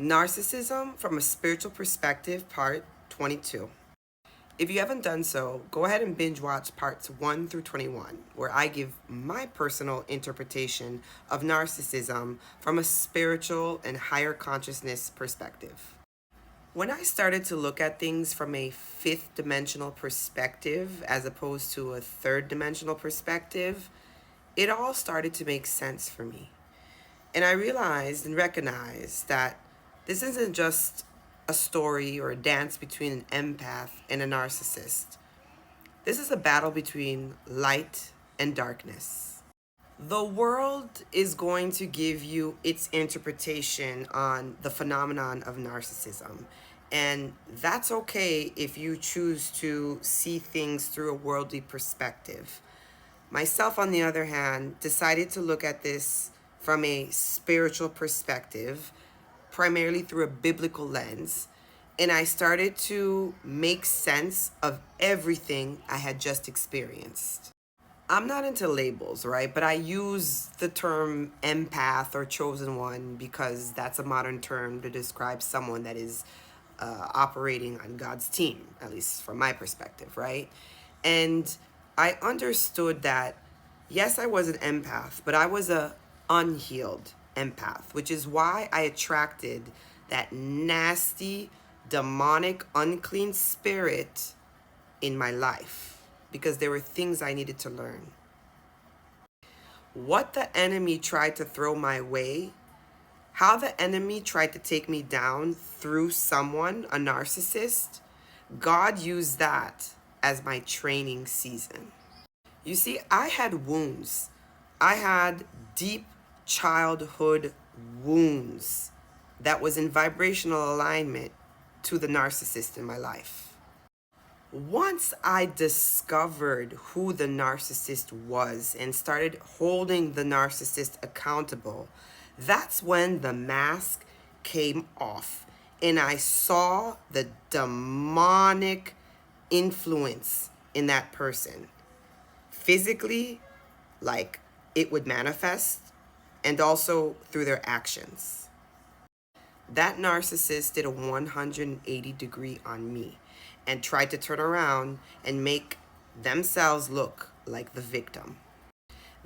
Narcissism from a Spiritual Perspective, Part 22. If you haven't done so, go ahead and binge watch parts 1 through 21, where I give my personal interpretation of narcissism from a spiritual and higher consciousness perspective. When I started to look at things from a fifth dimensional perspective as opposed to a third dimensional perspective, it all started to make sense for me. And I realized and recognized that this isn't just a story or a dance between an empath and a narcissist. This is a battle between light and darkness. The world is going to give you its interpretation on the phenomenon of narcissism. And that's okay if you choose to see things through a worldly perspective. Myself, on the other hand, decided to look at this from a spiritual perspective, primarily through a biblical lens, and I started to make sense of everything I had just experienced. I'm not into labels, right? But I use the term empath or chosen one because that's a modern term to describe someone that is operating on God's team, at least from my perspective, right? And I understood that, yes, I was an empath, but I was a unhealed empath, which is why I attracted that nasty, demonic, unclean spirit in my life, because there were things I needed to learn. What the enemy tried to throw my way, how the enemy tried to take me down through someone, a narcissist, God used that as my training season. You see, I had wounds. I had deep childhood wounds that was in vibrational alignment to the narcissist in my life. Once I discovered who the narcissist was and started holding the narcissist accountable, that's when the mask came off and I saw the demonic influence in that person. Physically, like it would manifest, and also through their actions. That narcissist did a 180-degree on me and tried to turn around and make themselves look like the victim.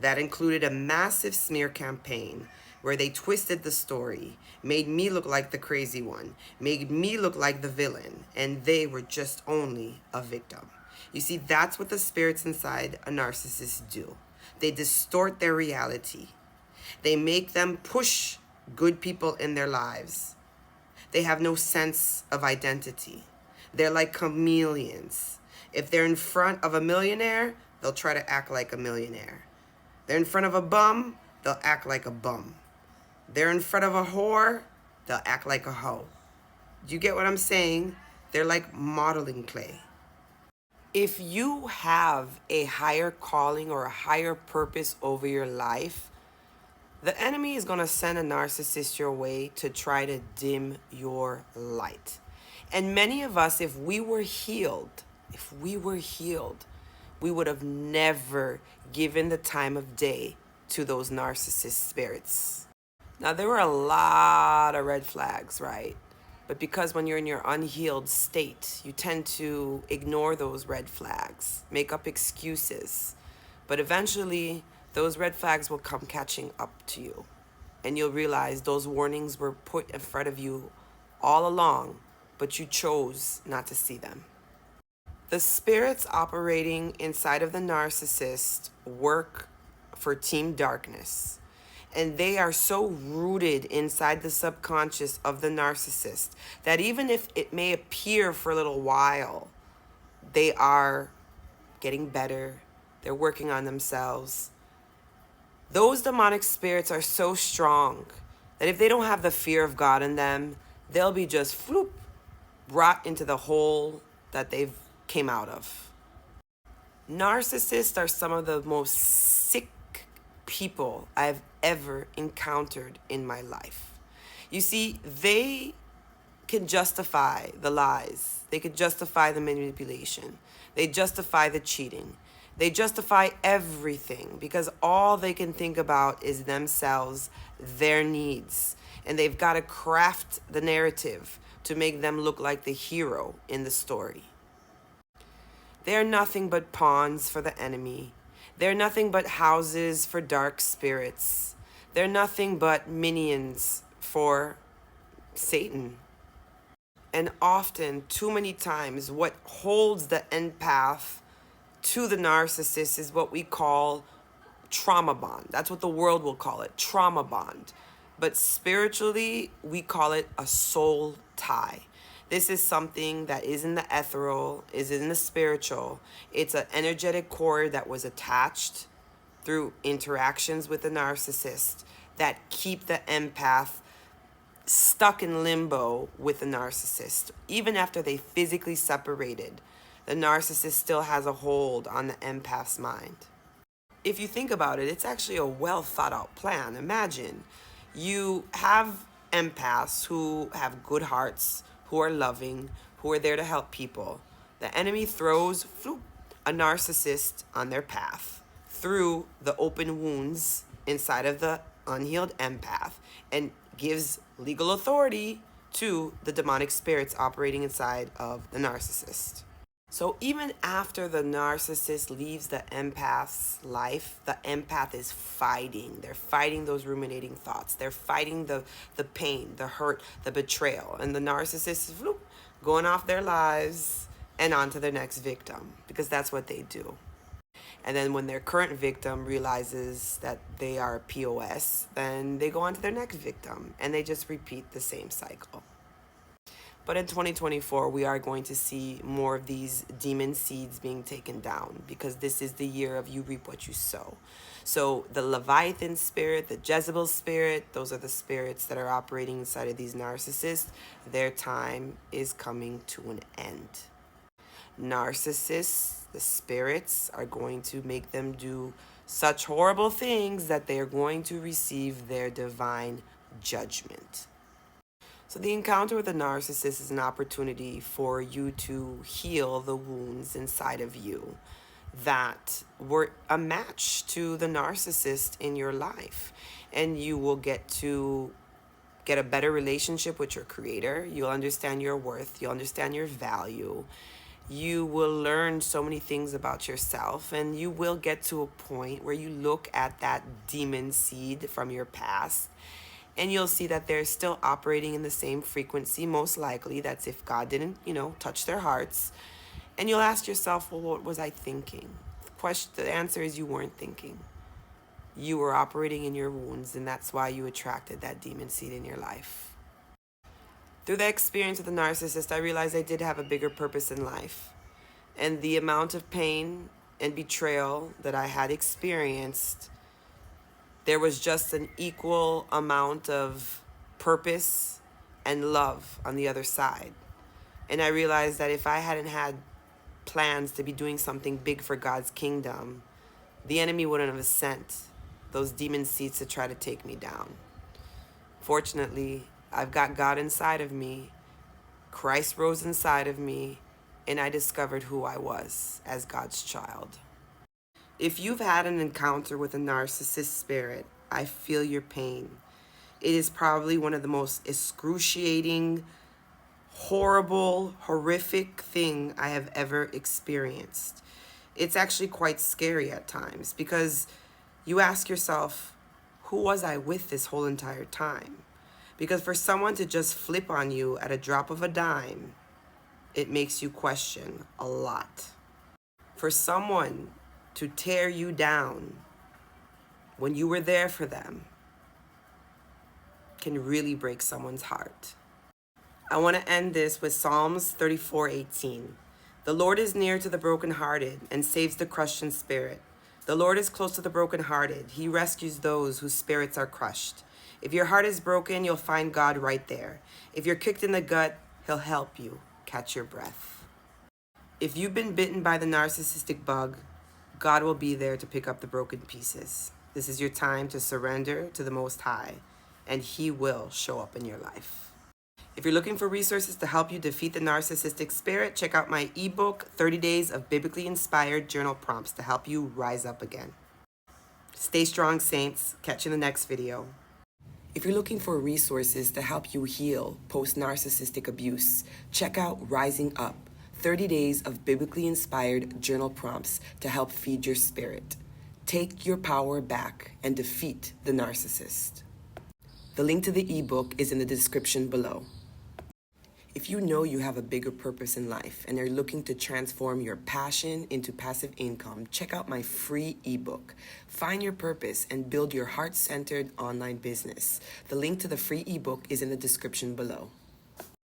That included a massive smear campaign where they twisted the story, made me look like the crazy one, made me look like the villain, and they were just only a victim. You see, that's what the spirits inside a narcissist do. They distort their reality. They make them push good people in their lives. They have no sense of identity. They're like chameleons. If they're in front of a millionaire, they'll try to act like a millionaire. They're in front of a bum, they'll act like a bum. They're in front of a whore, they'll act like a hoe. Do you get what I'm saying? They're like modeling clay. If you have a higher calling or a higher purpose over your life, the enemy is going to send a narcissist your way to try to dim your light. And many of us, if we were healed, we would have never given the time of day to those narcissist spirits. Now, there were a lot of red flags, right? But because when you're in your unhealed state, you tend to ignore those red flags, make up excuses. But eventually, those red flags will come catching up to you. And you'll realize those warnings were put in front of you all along, but you chose not to see them. The spirits operating inside of the narcissist work for Team Darkness. And they are so rooted inside the subconscious of the narcissist that even if it may appear for a little while, they are getting better. They're working on themselves. Those demonic spirits are so strong that if they don't have the fear of God in them, they'll be just brought into the hole that they've came out of. Narcissists are some of the most sick people I've ever encountered in my life. You see, they can justify the lies. They can justify the manipulation. They justify the cheating. They justify everything because all they can think about is themselves, their needs. And they've got to craft the narrative to make them look like the hero in the story. They're nothing but pawns for the enemy. They're nothing but houses for dark spirits. They're nothing but minions for Satan. And often, too many times, what holds the empath to the narcissist is what we call trauma bond. That's what the world will call it, trauma bond. But spiritually, we call it a soul tie. This is something that is in the ethereal, is in the spiritual. It's an energetic cord that was attached through interactions with the narcissist that keep the empath stuck in limbo with the narcissist. Even after they physically separated, the narcissist still has a hold on the empath's mind. If you think about it, it's actually a well thought out plan. Imagine you have empaths who have good hearts, who are loving, who are there to help people. The enemy throws a narcissist on their path through the open wounds inside of the unhealed empath and gives legal authority to the demonic spirits operating inside of the narcissist. So even after the narcissist leaves the empath's life, the empath is fighting. They're fighting those ruminating thoughts. They're fighting the pain, the hurt, the betrayal. And the narcissist is going off their lives and on to their next victim, because that's what they do. And then when their current victim realizes that they are POS, then they go on to their next victim, and they just repeat the same cycle. But in 2024, we are going to see more of these demon seeds being taken down, because this is the year of you reap what you sow. So the Leviathan spirit, the Jezebel spirit, those are the spirits that are operating inside of these narcissists. Their time is coming to an end. Narcissists, the spirits, are going to make them do such horrible things that they are going to receive their divine judgment. So the encounter with a narcissist is an opportunity for you to heal the wounds inside of you that were a match to the narcissist in your life. And you will get to get a better relationship with your creator. You'll understand your worth. You'll understand your value. You will learn so many things about yourself, and you will get to a point where you look at that demon seed from your past, and you'll see that they're still operating in the same frequency, most likely. That's if God didn't, touch their hearts. And you'll ask yourself, well, what was I thinking? The answer is you weren't thinking. You were operating in your wounds, and that's why you attracted that demon seed in your life. Through the experience with the narcissist, I realized I did have a bigger purpose in life. And the amount of pain and betrayal that I had experienced, there was just an equal amount of purpose and love on the other side. And I realized that if I hadn't had plans to be doing something big for God's kingdom, the enemy wouldn't have sent those demon seeds to try to take me down. Fortunately, I've got God inside of me. Christ rose inside of me, and I discovered who I was as God's child. If you've had an encounter with a narcissist spirit, I feel your pain. It is probably one of the most excruciating, horrible, horrific thing I have ever experienced. It's actually quite scary at times, because you ask yourself, who was I with this whole entire time? Because for someone to just flip on you at a drop of a dime, it makes you question a lot. For someone to tear you down when you were there for them can really break someone's heart. I want to end this with Psalms 34:18. The Lord is near to the brokenhearted and saves the crushed in spirit. The Lord is close to the brokenhearted. He rescues those whose spirits are crushed. If your heart is broken, you'll find God right there. If you're kicked in the gut, He'll help you catch your breath. If you've been bitten by the narcissistic bug, God will be there to pick up the broken pieces. This is your time to surrender to the Most High, and He will show up in your life. If you're looking for resources to help you defeat the narcissistic spirit, check out my ebook, 30 Days of Biblically Inspired Journal Prompts to help you rise up again. Stay strong, saints. Catch you in the next video. If you're looking for resources to help you heal post-narcissistic abuse, check out Rising Up, 30 days of biblically inspired journal prompts to help feed your spirit. Take your power back and defeat the narcissist. The link to the ebook is in the description below. If you know you have a bigger purpose in life and are looking to transform your passion into passive income, check out my free ebook, Find Your Purpose and Build Your Heart-Centered Online Business. The link to the free ebook is in the description below.